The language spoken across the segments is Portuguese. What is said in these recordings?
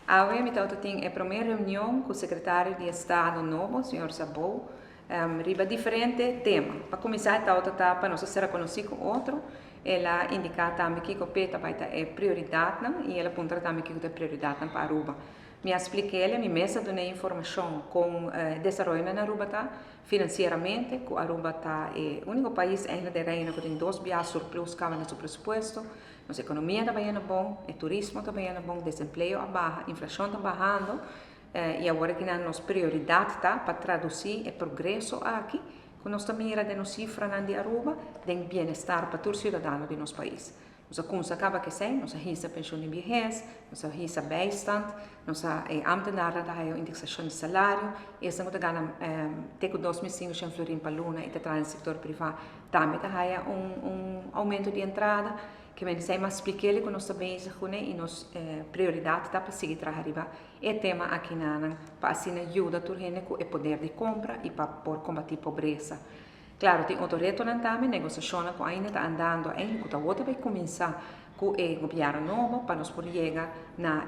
Hoje, me tem a primeira reunião com o secretário de Estado novo, o senhor Sabou, riba diferente tema. Para começar, para nós ser conhecido com outro, ela indica também que o PETA vai ter prioridade, e ela aponta também que é prioridade para Aruba. Me expliquei ela, me mesa de informação com desenvolvimento na Aruba tá financeiramente, que Aruba tá o único país ainda da reina que tem 2 bilhões surplus cada no seu presupuesto, nossa economia também é bom, o turismo também é bom, desemprego é baixo, a inflação está bajando, e agora que nós prioridade tá para traduzir o progresso aqui, que nós também era de nos cifra de Aruba, de bem-estar para todos os cidadãos de nosso país. Nossa kunst acaba que sei, nossa risa pensão de vejez, nossa risa bijstand, nossa ambtenaren da hayo indexação de salário, essa não gana teco 2005 florin para luna e te no setor privado, também da hayo aumento de entrada, que me sei mas expliquei que nós também e nos prioridade tá para seguir trabalhar e tema aqui na para assim ajuda a gente com o poder de compra e para por combater pobreza. Claro, tem outro reto também, negociação que ainda está andando, ainda que outra vai começar com o governo novo para nós poder chegar na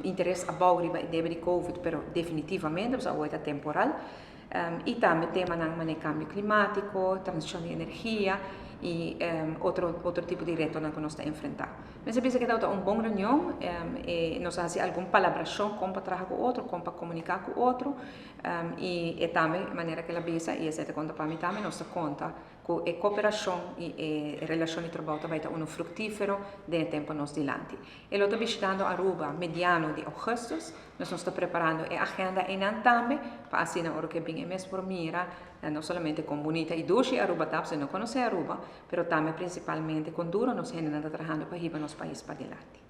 interesse above o débito de Covid, mas definitivamente é temporal. E também tema de cambio climático, transição de energia e outro tipo de reto que nós estamos enfrentando. Mas eu penso que é uma boa reunião e nós fazemos alguma palabração como para trabalhar com o outro, como para comunicar com o outro e também de maneira que ela pensa e essa conta para mim também nós conta com a cooperação e a relação de trabalho vai estar frutífero de tempo nos dilante. E lo estou visitando Aruba mediano de agosto, nós estamos preparando a agenda em também para assim na hora que vem mês por mira, não somente com bonita e doce Aruba, se não conhece Aruba, mas também principalmente com duro nós ainda trabalhando para ir para nosso país para adelante.